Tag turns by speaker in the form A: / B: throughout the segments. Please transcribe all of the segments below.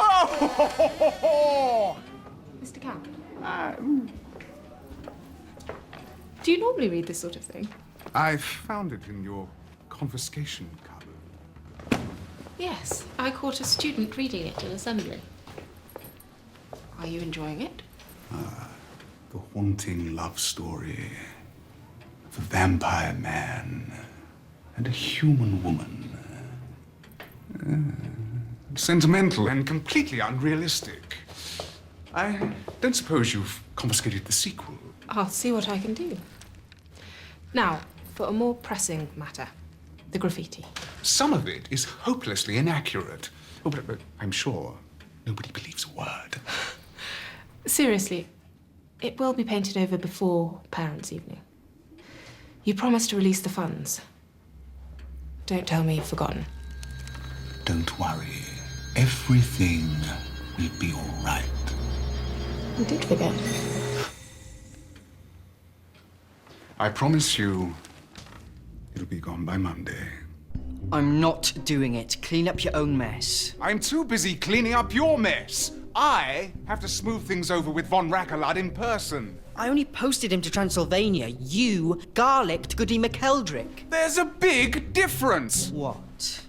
A: Oh!
B: Mr. Camp? Do you normally read this sort of thing?
A: I found it in your confiscation cupboard.
B: Yes, I caught a student reading it in assembly. Are you enjoying it?
A: The haunting love story of a vampire man and a human woman. Sentimental and completely unrealistic. I don't suppose you've confiscated the sequel.
B: I'll see what I can do. Now, for a more pressing matter, the graffiti.
A: Some of it is hopelessly inaccurate. Oh, but I'm sure nobody believes a word.
B: Seriously, it will be painted over before Parents' Evening. You promised to release the funds. Don't tell me you've forgotten.
A: Don't worry. Everything will be all right.
B: I did forget.
A: I promise you, it'll be gone by Monday.
C: I'm not doing it. Clean up your own mess.
A: I'm too busy cleaning up your mess. I have to smooth things over with von Dracula in person.
C: I only posted him to Transylvania. You garlicked Goody McKeldrick.
A: There's a big difference.
C: What?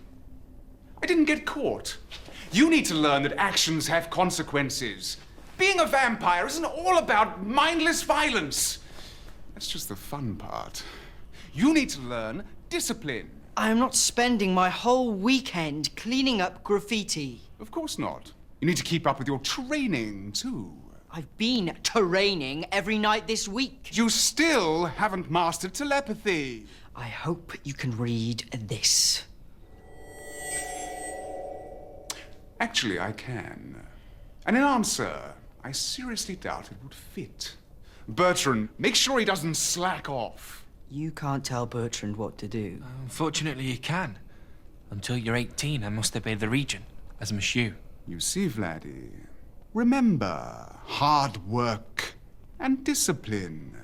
A: I didn't get caught. You need to learn that actions have consequences. Being a vampire isn't all about mindless violence. That's just the fun part. You need to learn discipline.
C: I am not spending my whole weekend cleaning up graffiti.
A: Of course not. You need to keep up with your training, too.
C: I've been training every night this week.
A: You still haven't mastered telepathy.
C: I hope you can read this.
A: Actually, I can. And in answer, I seriously doubt it would fit. Bertrand, make sure he doesn't slack off.
C: You can't tell Bertrand what to do.
D: Unfortunately, you can. Until you're 18, I must obey the Regent, as Monsieur.
A: You see, Vladdy, remember hard work and discipline.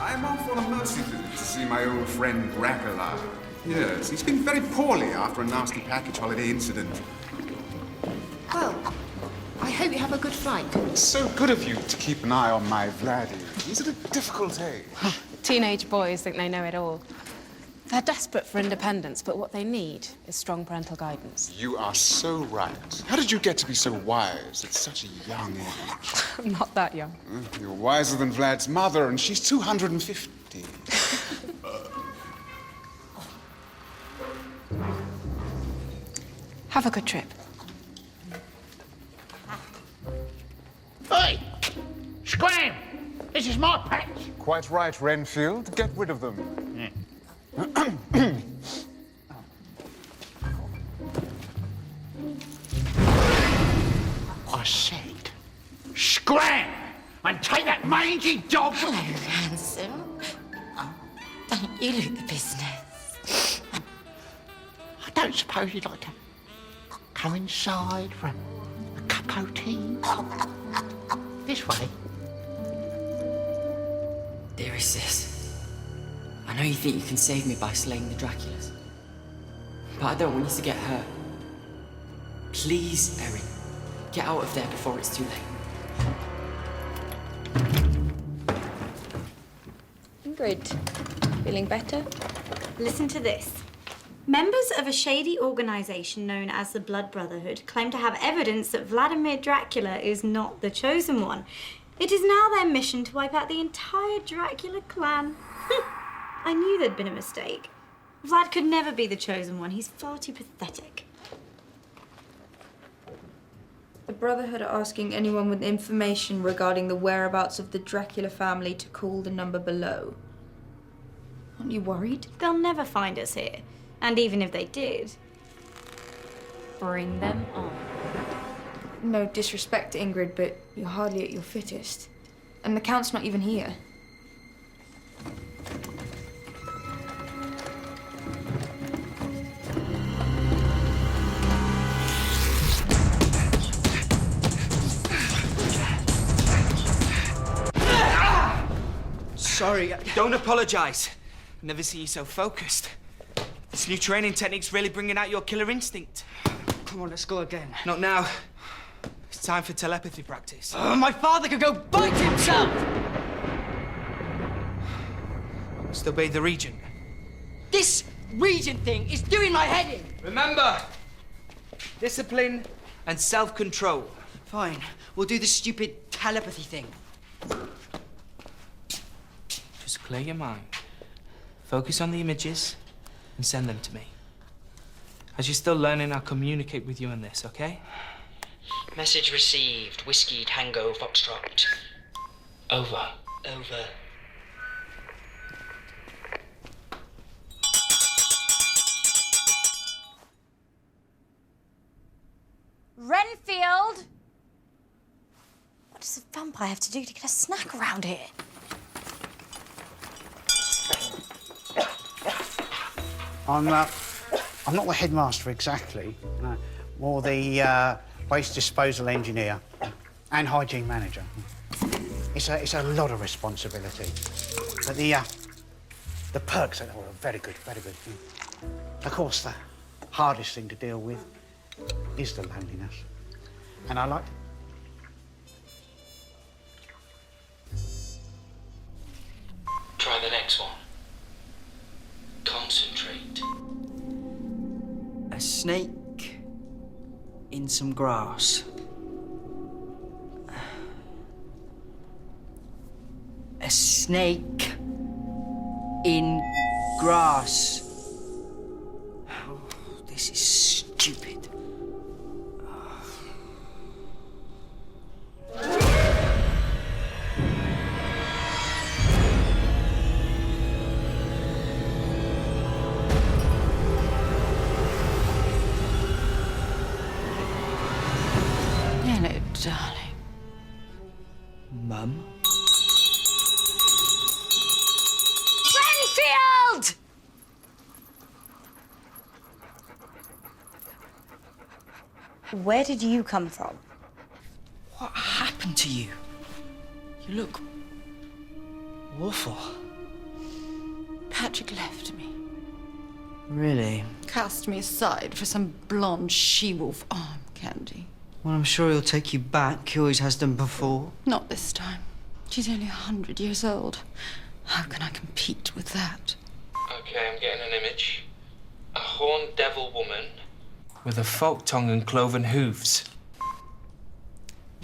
A: I'm off on a mercy visit to see my old friend Dracula. Yes, he's been very poorly after a nasty package holiday incident.
B: Well, I hope you have a good flight.
A: It's so good of you to keep an eye on my Vladdy. He's at a difficult age.
B: Teenage boys think they know it all. They're desperate for independence, but what they need is strong parental guidance.
A: You are so right. How did you get to be so wise at such a young age?
B: I'm not that young.
A: You're wiser than Vlad's mother, and she's 250.
B: Have a good trip.
E: Oi! Scram! This is my patch.
A: Quite right, Renfield. Get rid of them.
E: I said, scram! And take that mangy dog.
F: Hello, handsome. Oh, don't you loot the business?
E: I don't suppose you'd like to come inside for a cup of tea? This way.
C: Dearest sis, I know you think you can save me by slaying the Draculas, but I don't want you to get hurt. Please, Erin, get out of there before it's too late.
G: Ingrid, feeling better?
H: Listen to this. Members of a shady organisation known as the Blood Brotherhood claim to have evidence that Vladimir Dracula is not the Chosen One. It is now their mission to wipe out the entire Dracula clan. I knew there'd been a mistake. Vlad could never be the Chosen One. He's far too pathetic.
G: The Brotherhood are asking anyone with information regarding the whereabouts of the Dracula family to call the number below. Aren't you worried?
H: They'll never find us here. And even if they did, bring them on.
G: No disrespect to Ingrid, but you're hardly at your fittest. And the Count's not even here.
C: sorry.
D: Don't apologise. I've never seen you so focused. This new training technique's really bringing out your killer instinct.
C: Come on, let's go again.
D: Not now. It's time for telepathy practice.
C: My father could go bite himself!
D: Must obey the Regent.
C: This regent thing is doing my head in!
D: Remember, discipline and self-control.
C: Fine, we'll do the stupid telepathy thing.
D: Just clear your mind. Focus on the images and send them to me. As you're still learning, I'll communicate with you on this, okay?
C: Message received. Whiskey Tango Foxtrot.
D: Over.
C: Over.
F: Renfield! What does a vampire have to do to get a snack around here?
E: I'm not the headmaster exactly. No, more the waste disposal engineer and hygiene manager. It's a lot of responsibility. But the perks are very good, very good. Of course, the hardest thing to deal with is the loneliness. And I like...
D: Try the next one. Concentrate.
C: A snake in some grass. A snake in grass. Oh, this is stupid.
F: Hello, darling.
C: Mum?
F: Renfield! Where did you come from?
C: What happened to you? You look awful.
F: Patrick left me.
C: Really?
F: Cast me aside for some blonde she-wolf arm candy.
C: Well, I'm sure he'll take you back. He always has done before.
F: Not this time. She's only 100 years old. How can I compete with that?
D: Okay, I'm getting an image. A horned devil woman with a forked tongue and cloven hooves.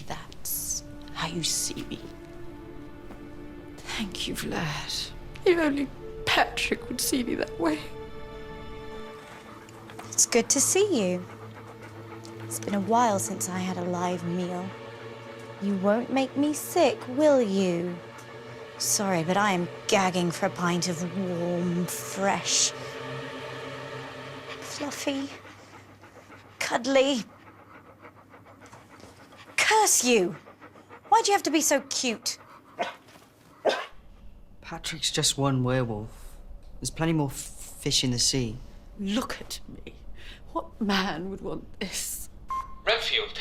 F: That's how you see me. Thank you, Vlad. If only Patrick would see me that way.
I: It's good to see you. It's been a while since I had a live meal. You won't make me sick, will you? Sorry, but I am gagging for a pint of warm, fresh, fluffy, cuddly. Curse you! Why'd you have to be so cute?
C: Patrick's just one werewolf. There's plenty more fish in the sea.
F: Look at me. What man would want this?
D: Renfield.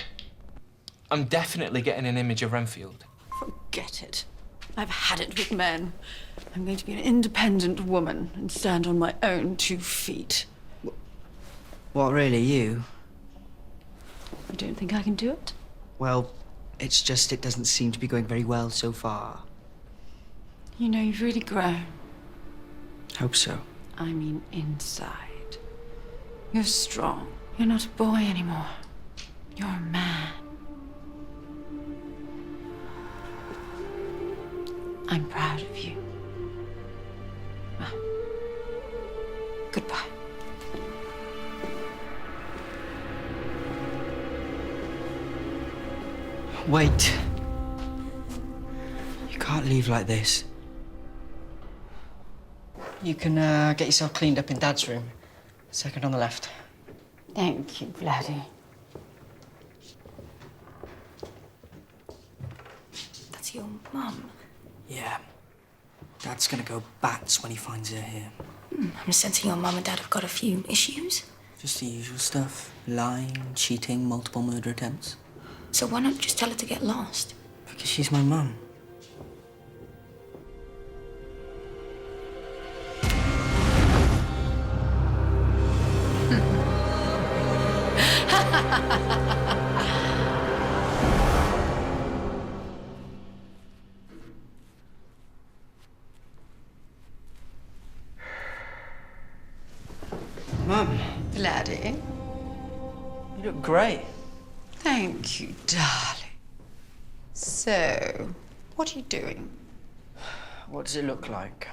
D: I'm definitely getting an image of Renfield.
F: Forget it. I've had it with men. I'm going to be an independent woman and stand on my own 2 feet.
C: What, really, you?
F: You don't think I can do it?
C: Well, it's just it doesn't seem to be going very well so far.
F: You know, you've really grown.
C: Hope so.
F: I mean, inside. You're strong. You're not a boy anymore. You're a man. I'm proud of you. Well, goodbye.
C: Wait. You can't leave like this. You can get yourself cleaned up in Dad's room. Second on the left.
F: Thank you, Vladdy. That's your mum.
C: Yeah. Dad's gonna go bats when he finds her here.
F: I'm sensing your mum and dad have got a few issues.
C: Just the usual stuff. Lying, cheating, multiple murder attempts.
F: So why not just tell her to get lost?
C: Because she's my mum. Mum,
F: Laddie,
C: you look great.
F: thank you, darling. So, what are you doing?
C: What does it look like?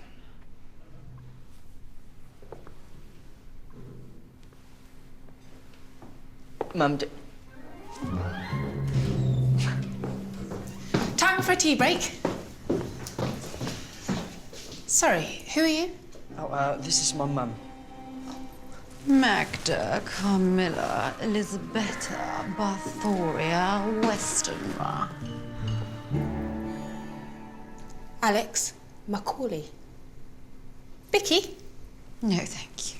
C: Mum,
B: Time for a tea break. Sorry, who are you?
C: this is my mum.
F: Magda, Carmilla, Elisabetta, Barthoria, Westenra.
B: Alex, Macaulay. Vicky?
F: No, thank you.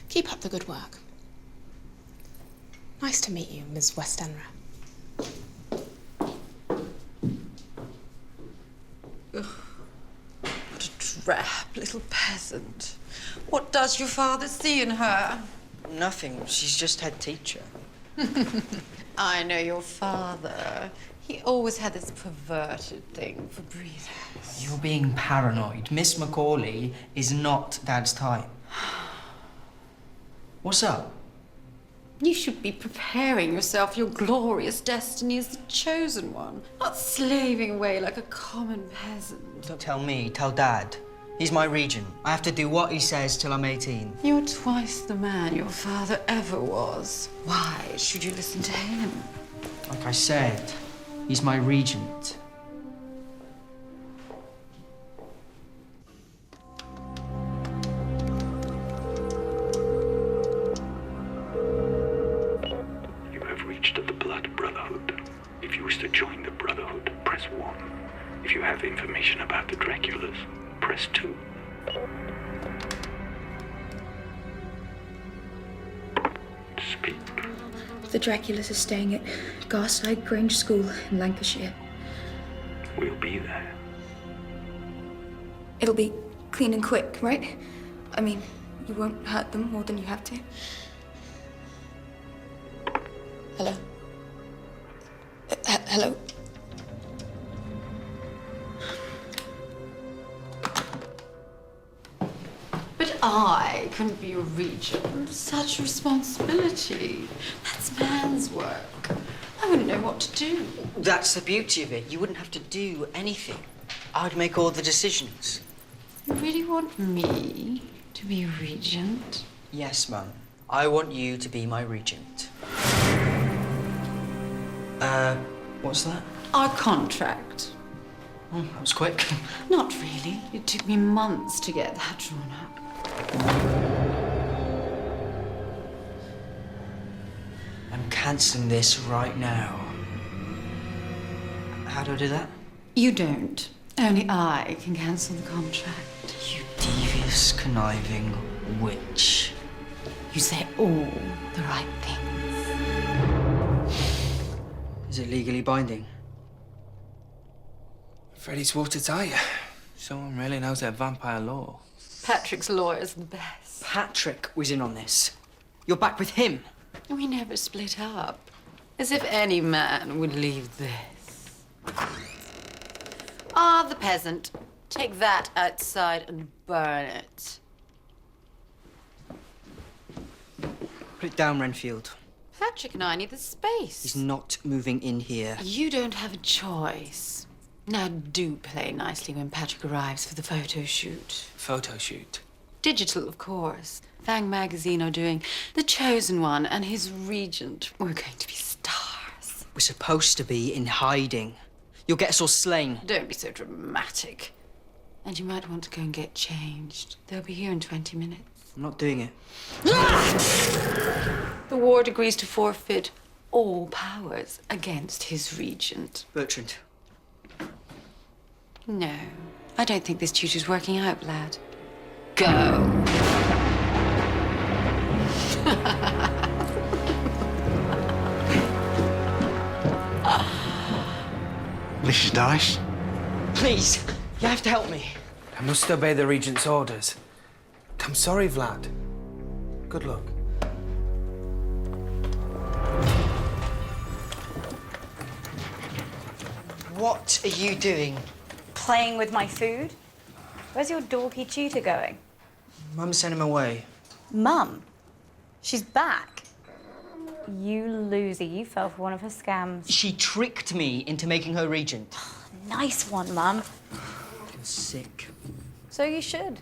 B: Keep up the good work. Nice to meet you, Ms. Westenra.
F: What a drab little peasant. What does your father see in her?
C: Nothing. She's just head teacher.
F: I know your father. He always had this perverted thing for breathers.
C: You're being paranoid. Miss Macaulay is not Dad's type. What's up?
F: You should be preparing yourself for your glorious destiny as the chosen one, not slaving away like a common peasant.
C: Don't tell me, tell Dad. He's my regent. I have to do what he says till I'm 18.
F: You're twice the man your father ever was. Why should you listen to him?
C: Like I said, he's my regent.
J: You have reached the Blood Brotherhood. If you wish to join the Brotherhood, press 1. If you have information about the Draculas, press 2. Speak.
G: The Draculas are staying at Garside Grange School in Lancashire.
J: We'll be there.
G: It'll be clean and quick, right? I mean, you won't hurt them more than you have to. Hello? Hello?
F: But I couldn't be a regent. Such responsibility. That's man's work. I wouldn't know what to do.
C: That's the beauty of it. You wouldn't have to do anything. I'd make all the decisions.
F: You really want me to be a regent?
C: Yes, Mum. I want you to be my regent. What's that?
F: Our contract.
C: Oh, that was quick.
F: Not really. It took me months to get that drawn up.
C: I'm cancelling this right now. How do I do that?
F: You don't. Only I can cancel the contract.
C: You devious, conniving witch.
F: You say all the right things.
C: Is it legally binding?
D: Freddie's watertight. Someone really knows their vampire law.
F: Patrick's lawyer's the best.
C: Patrick was in on this. You're back with him.
F: We never split up. As if any man would leave this. Ah, the peasant. Take that outside and burn it.
C: Put it down, Renfield.
F: Patrick and I need the space.
C: He's not moving in here.
F: You don't have a choice. Now do play nicely when Patrick arrives for the photo shoot.
D: Photo shoot.
F: Digital, of course. Fang Magazine are doing The Chosen One and his regent. We're going to be stars.
C: We're supposed to be in hiding. You'll get us all slain.
F: Don't be so dramatic. And you might want to go and get changed. They'll be here in 20 minutes.
C: I'm not doing it.
F: The ward agrees to forfeit all powers against his regent.
C: Bertrand.
F: No, I don't think this tutor's working out, lad. Go.
E: This is nice.
C: Please, you have to help me.
D: I must obey the Regent's orders. I'm sorry, Vlad. Good luck.
C: What are you doing?
I: Playing with my food? Where's your dorky tutor going?
C: Mum sent him away.
I: Mum? She's back. You loser, you fell for one of her scams.
C: She tricked me into making her regent.
I: Nice one, Mum.
C: You're sick.
I: So you should.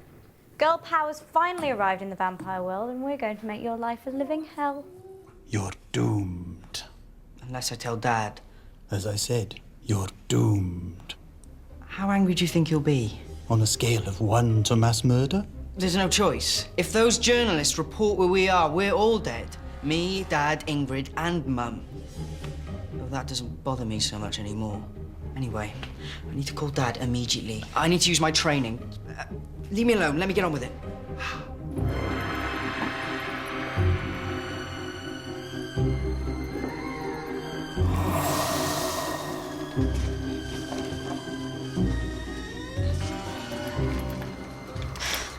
I: Girl power's finally arrived in the vampire world, and we're going to make your life a living hell.
E: You're doomed.
C: Unless I tell Dad.
E: As I said, you're doomed.
C: How angry do you think he'll be?
E: On a scale of 1 to mass murder?
C: There's no choice. If those journalists report where we are, we're all dead. Me, Dad, Ingrid, and Mum. But that doesn't bother me so much anymore. Anyway, I need to call Dad immediately. I need to use my training. Leave me alone. Let me get on with it.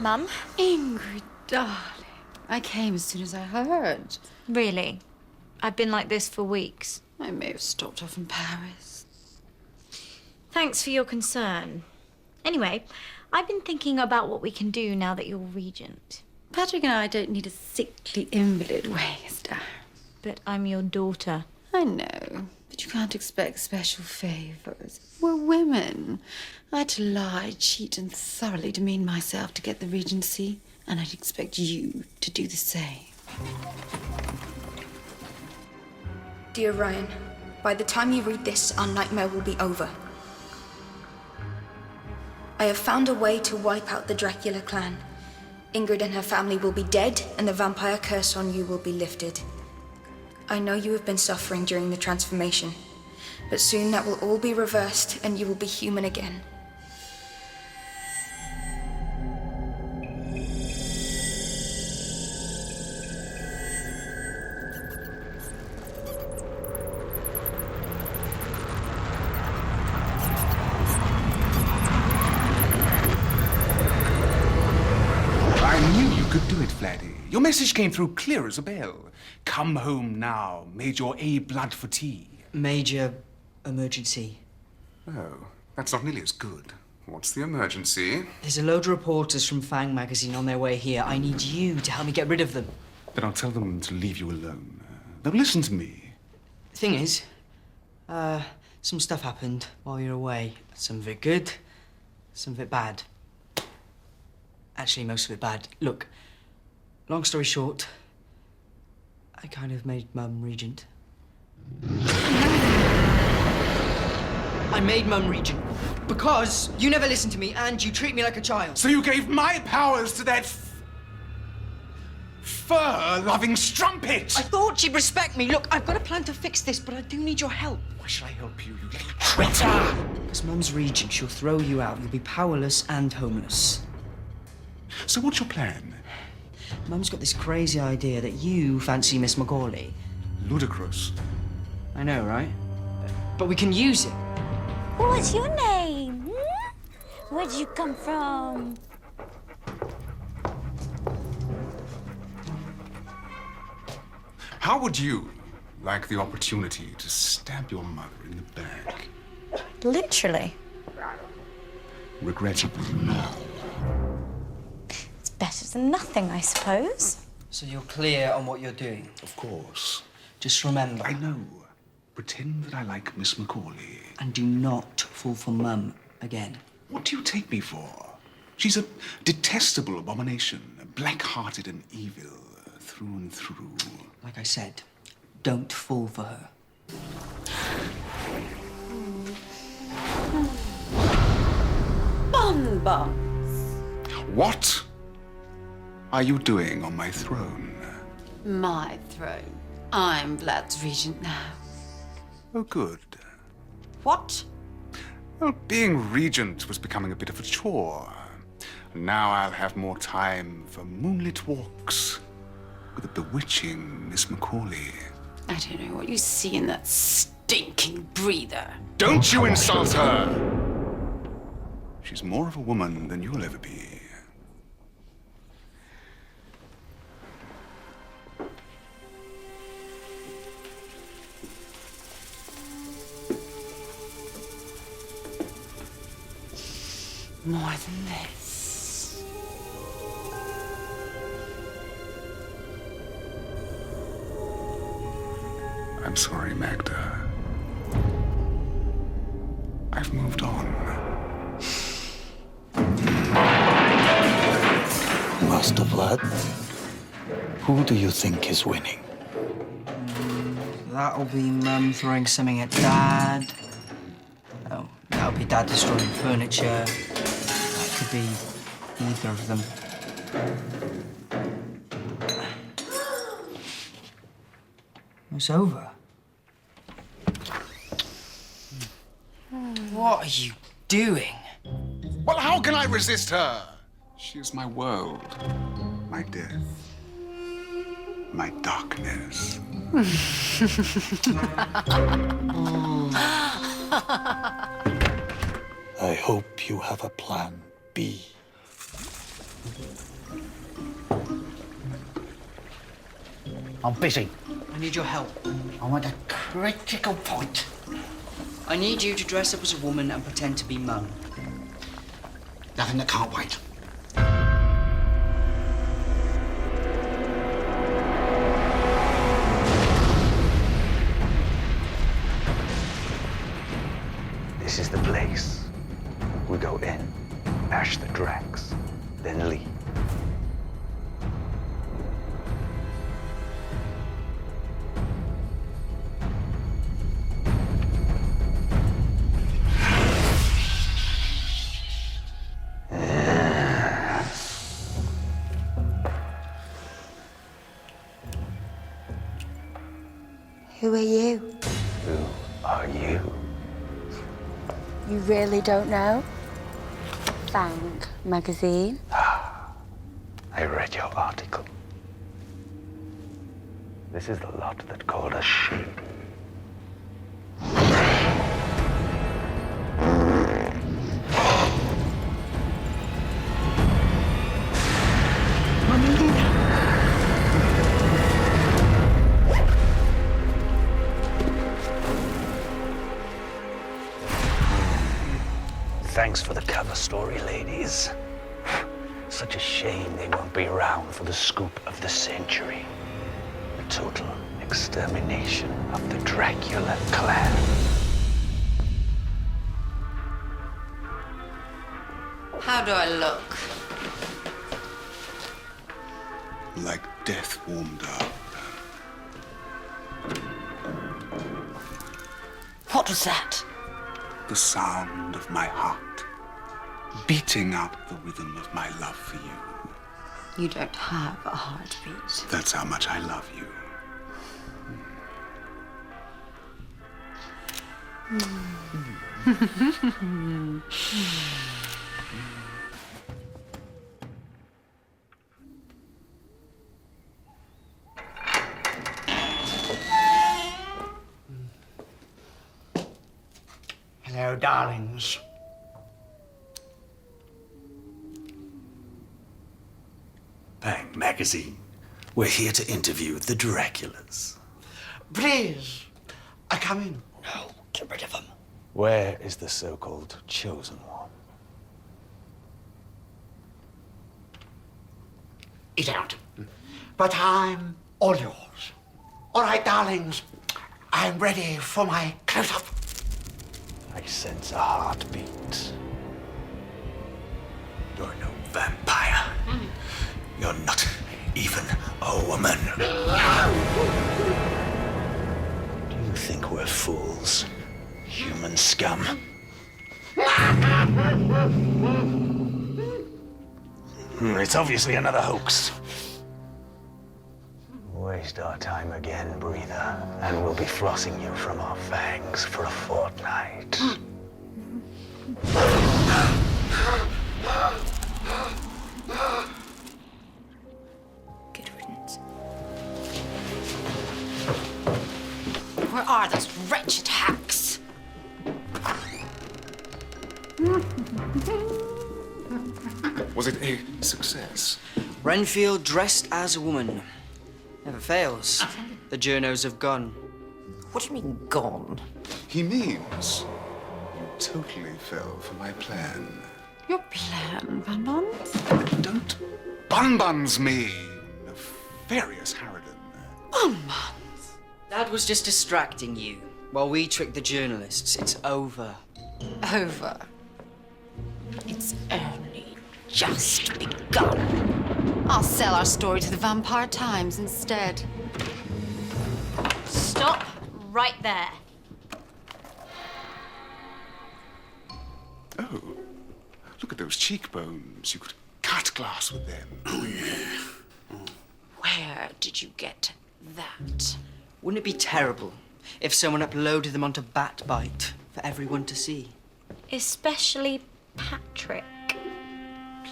I: Mum?
F: Ingrid, darling. I came as soon as I heard.
H: Really? I've been like this for weeks.
F: I may have stopped off in Paris.
H: Thanks for your concern. Anyway, I've been thinking about what we can do now that you're regent.
F: Patrick and I don't need a sickly invalid waste.
H: But I'm your daughter.
F: I know, but you can't expect special favours. We're women. I had to lie, cheat, and thoroughly demean myself to get the regency, and I'd expect you to do the same.
G: Dear Ryan, by the time you read this, our nightmare will be over. I have found a way to wipe out the Dracula clan. Ingrid and her family will be dead, and the vampire curse on you will be lifted. I know you have been suffering during the transformation, but soon that will all be reversed, and you will be human again.
A: Could do it, Vladdy. Your message came through clear as a bell. Come home now, Major A. Blood for tea.
C: Major emergency.
A: Oh, that's not nearly as good. What's the emergency?
C: There's a load of reporters from Fang magazine on their way here. I need you to help me get rid of them.
A: Then I'll tell them to leave you alone. They'll listen to me.
C: Thing is, some stuff happened while you're away. Some of it good, some of it bad. Actually, most of it bad. Look, long story short, I kind of made Mum regent. I made Mum regent because you never listen to me and you treat me like a child.
A: So you gave my powers to that fur-loving strumpet!
C: I thought she'd respect me. Look, I've got a plan to fix this, but I do need your help.
A: Why should I help you, you little traitor?
C: Because Mum's regent, she'll throw you out. You'll be powerless and homeless.
A: So what's your plan?
C: Mum's got this crazy idea that you fancy Miss Macaulay.
A: Ludicrous.
C: I know, right? But we can use it.
I: What's your name? Where'd you come from?
A: How would you like the opportunity to stab your mother in the back?
I: Literally.
A: Regrettably, no.
I: It's better than nothing, I suppose.
C: So you're clear on what you're doing?
A: Of course.
C: Just remember.
A: I know. Pretend that I like Miss Macaulay.
C: And do not fall for Mum again.
A: What do you take me for? She's a detestable abomination, black-hearted and evil through and through.
C: Like I said, don't fall for her.
F: Bonbons.
A: What are you doing on my throne?
F: My throne. I'm Vlad's regent now.
A: Oh, good.
F: What?
A: Well, being regent was becoming a bit of a chore. Now I'll have more time for moonlit walks with a bewitching Miss Macaulay.
F: I don't know what you see in that stinking breather.
A: Don't you insult her! She's more of a woman than you'll ever be.
C: more than this.
A: I'm sorry, Magda. I've moved on.
J: Master Vlad, who do you think is winning?
C: That'll be Mum throwing something at Dad. Oh, that'll be Dad destroying furniture. That could be either of them. It's over. What are you doing?
A: Well, how can I resist her? She is my world, my death, my darkness.
J: I hope you have a plan B.
E: I'm busy.
C: I need your help.
E: I'm at a critical point.
C: I need you to dress up as a woman and pretend to be Mum.
E: Nothing that can't wait.
J: This is the place. We go in, bash the Dracs, then leave.
I: Who are you?
J: Who are you?
I: You really don't know? Fang magazine.
J: I read your article. This is the lot that called us sheep. Thanks for the cover story, ladies. Such a shame they won't be around for the scoop of the century. The total extermination of the Dracula clan.
F: How do I look?
A: Like death warmed up.
F: What was that?
A: The sound of my heart beating up the rhythm of my love for you.
F: You don't have a heartbeat.
A: That's how much I love you.
E: Hello, darlings.
K: Bang Magazine. We're here to interview the Draculas.
E: Please, come in.
K: No, get rid of them. Where is the so-called chosen one?
E: He's out. But I'm all yours. All right, darlings. I'm ready for my close-up.
K: I sense a heartbeat.
J: You're no vampire. You're not even a woman. Do you think we're fools? Human scum.
K: It's obviously another hoax.
J: Waste our time again, breather, and we'll be flossing you from our fangs for a fortnight.
F: Good riddance. Where are those wretched hacks?
A: Was it a success?
C: Renfield dressed as a woman. Never fails. The journos have gone.
F: What do you mean, gone?
A: He means you totally fell for my plan.
F: Your plan, Bonbons?
A: Don't bonbons me, nefarious Harridan.
F: Bonbons?
C: Dad was just distracting you while we tricked the journalists. It's over.
F: Over. It's only just begun. I'll sell our story to the Vampire Times instead.
H: Stop right there.
A: Oh, look at those cheekbones. You could cut glass with them. Oh, yeah.
F: Where did you get that?
C: Wouldn't it be terrible if someone uploaded them onto Batbite for everyone to see?
H: Especially Patrick.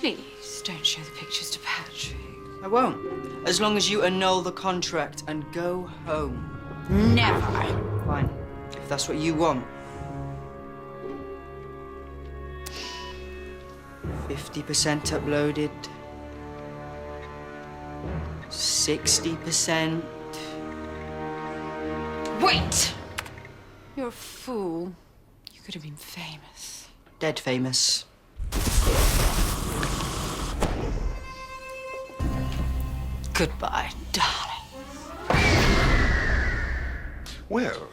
F: Please don't show the pictures to Patrick.
C: I won't, as long as you annul the contract and go home.
F: Never.
C: Fine, if that's what you want. 50% uploaded. 60%.
F: Wait! You're a fool. You could have been famous.
C: Dead famous.
F: Goodbye, darling.
A: Well,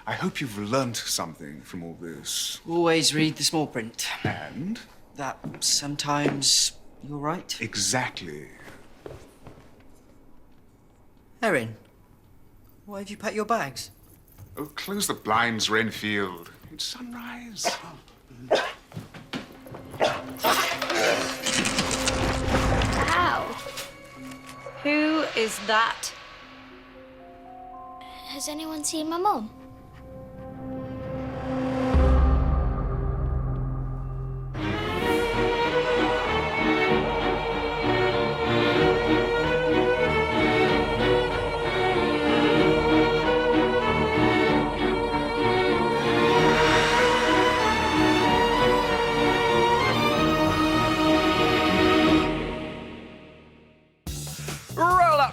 A: I hope you've learnt something from all this.
C: Always read the small print.
A: And?
C: That sometimes you're right.
A: Exactly.
C: Erin, why have you packed your bags?
A: Oh, close the blinds, Renfield. It's sunrise.
H: Ow. Who is that?
L: Has anyone seen my mum?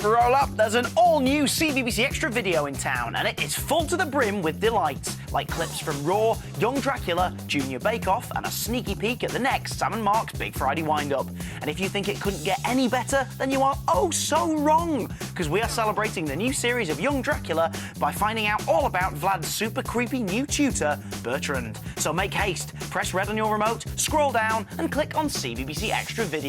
M: Roll up, there's an all-new CBBC Extra video in town, and it is full to the brim with delights, like clips from Raw, Young Dracula, Junior Bake Off, and a sneaky peek at the next Sam & Mark's Big Friday wind-up. And if you think it couldn't get any better, then you are oh so wrong, because we are celebrating the new series of Young Dracula by finding out all about Vlad's super creepy new tutor, Bertrand. So make haste, press red on your remote, scroll down, and click on CBBC Extra video.